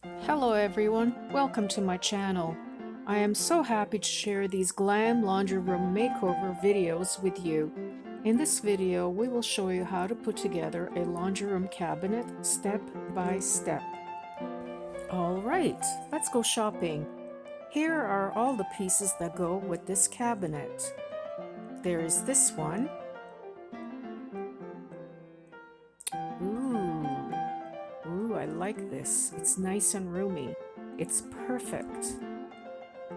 Hello everyone, welcome to my channel. I am so happy to share these Glam laundry room makeover videos with you. In this video, we will show you how to put together a laundry room cabinet step by step. Alright, let's go shopping. Here are all the pieces that go with this cabinet. There is this one. Ooh, I like this. It's nice and roomy. It's perfect.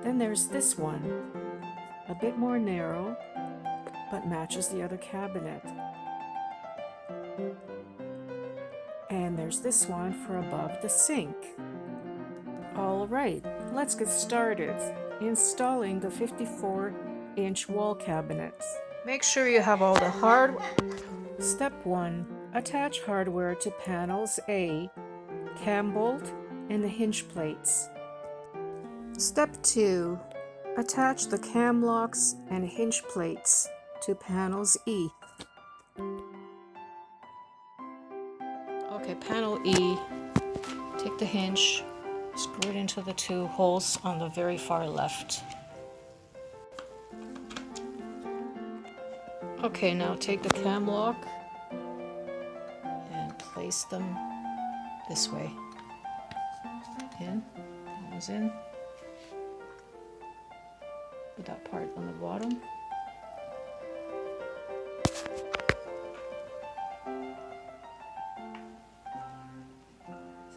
Then there's this one, a bit more narrow, but matches the other cabinet. And there's this one for above the sink. Alright, let's get started installing the 54-inch wall cabinet. Make sure you have all the hardware. Step 1. Attach hardware to panels A, cam bolt, and the hinge plates. Step 2. Attach the cam locks and hinge plates to panels E. Okay, panel E, take the hinge, screw it into the two holes on the very far left. Okay, now take the cam lock and place them this way. In, goes in. Put that part on the bottom.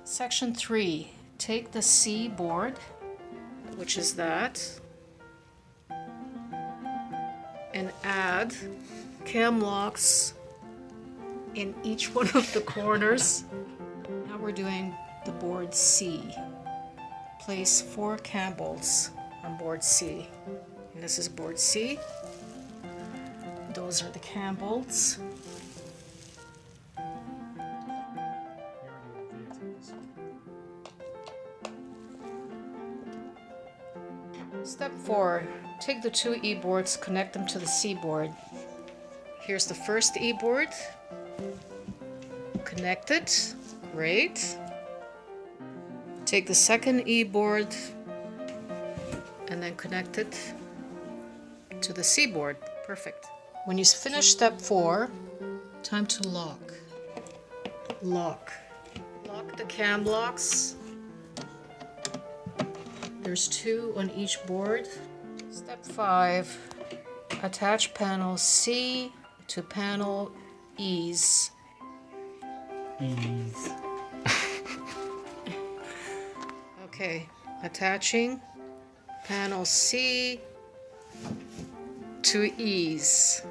Section 3. Take the C board, which is that, and add cam locks in each one of the corners. Now we're doing the board C. Place 4 cam bolts on board C. And this is board C. Those are the cam bolts. Step 4. Take the 2 E boards, connect them to the C board. Here's the first E board. Connect it. Great. Take the second E board and then connect it to the C board. Perfect. When you finish step 4, time to lock. Lock the cam locks. There's 2 on each board. Step 5, attach panel C to panel E's. Okay, attaching panel C to E's.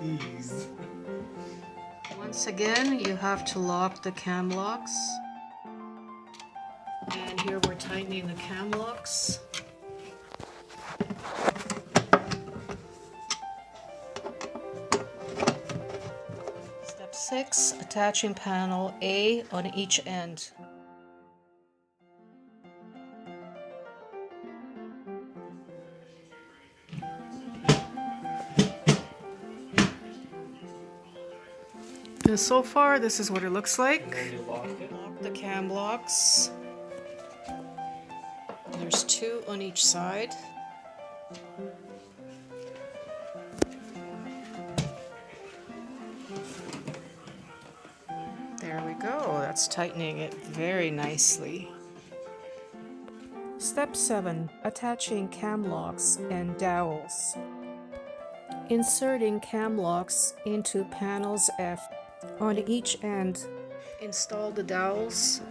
Once again, you have to lock the cam locks. And here we're tightening the cam locks. Step 6, attaching panel A on each end. And so far, this is what it looks like. Lock the cam locks. There's 2 on each side. There we go. That's tightening it very nicely. Step 7. Attaching cam locks and dowels. Inserting cam locks into panels F on each end. Install the dowels.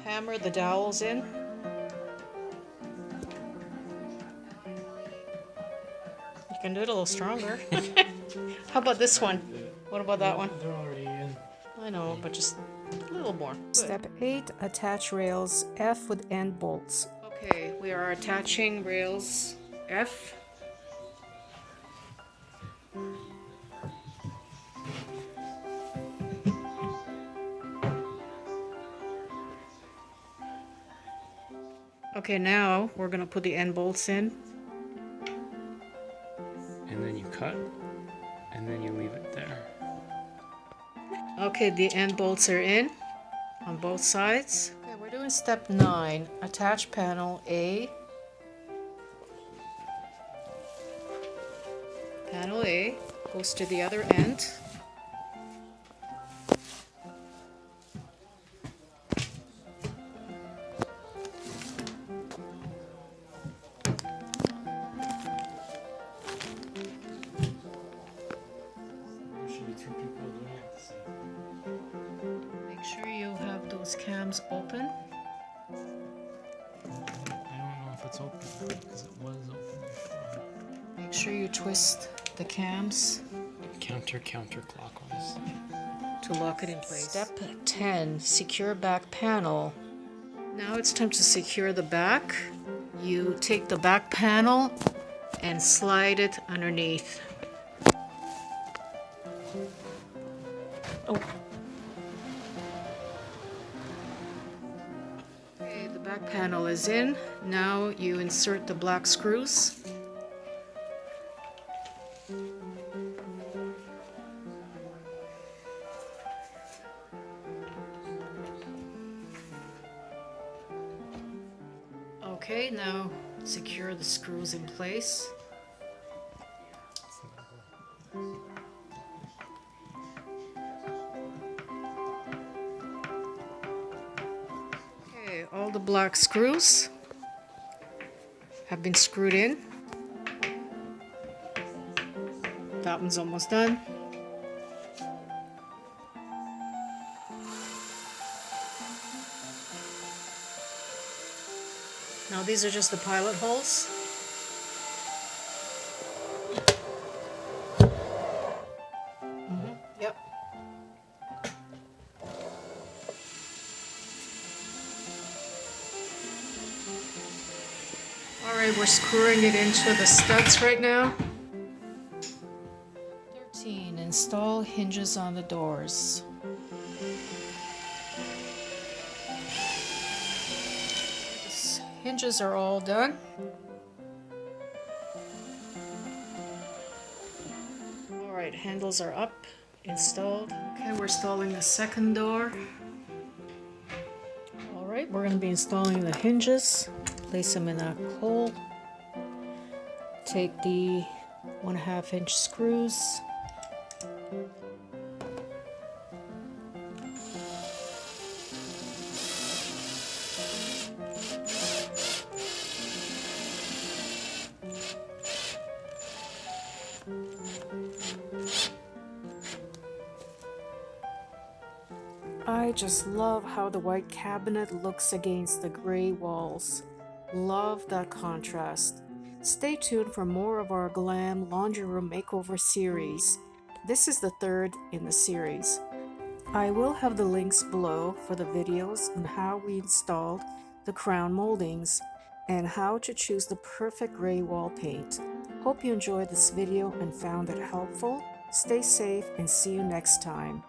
Hammer the dowels in. You can do it a little stronger. How about this one? What about that one? They're already in. I know, but just a little more. Step 8, attach rails F with end bolts. Okay, we are attaching rails F. Okay, now we're going to put the end bolts in. And then you cut, and then you leave it there. Okay, the end bolts are in on both sides. Okay, we're doing step 9. Attach panel A. Panel A goes to the other end. Make sure you have those cams open. I don't know if it's open because it was open before. Make sure you twist the cams Counterclockwise to lock it in place. Step 10, secure back panel. Now it's time to secure the back. You take the back panel and slide it underneath. Oh. Okay, the back panel is in. Now you insert the black screws. Okay, now secure the screws in place. Okay, all the black screws have been screwed in. That one's almost done. Now these are just the pilot holes. Yep. Alright, we're screwing it into the studs right now. 13. Install hinges on the doors. Hinges are all done. Alright, handles are up, installed. Okay, we're installing the second door. Alright, we're going to be installing the hinges. Place them in that hole. Take the 1/2 inch screws. I just love how the white cabinet looks against the gray walls. Love that contrast. Stay tuned for more of our Glam laundry room makeover series. This is the 3rd in the series. I will have the links below for the videos on how we installed the Crown Moldings and how to choose the perfect gray wall paint. Hope you enjoyed this video and found it helpful. Stay safe and see you next time.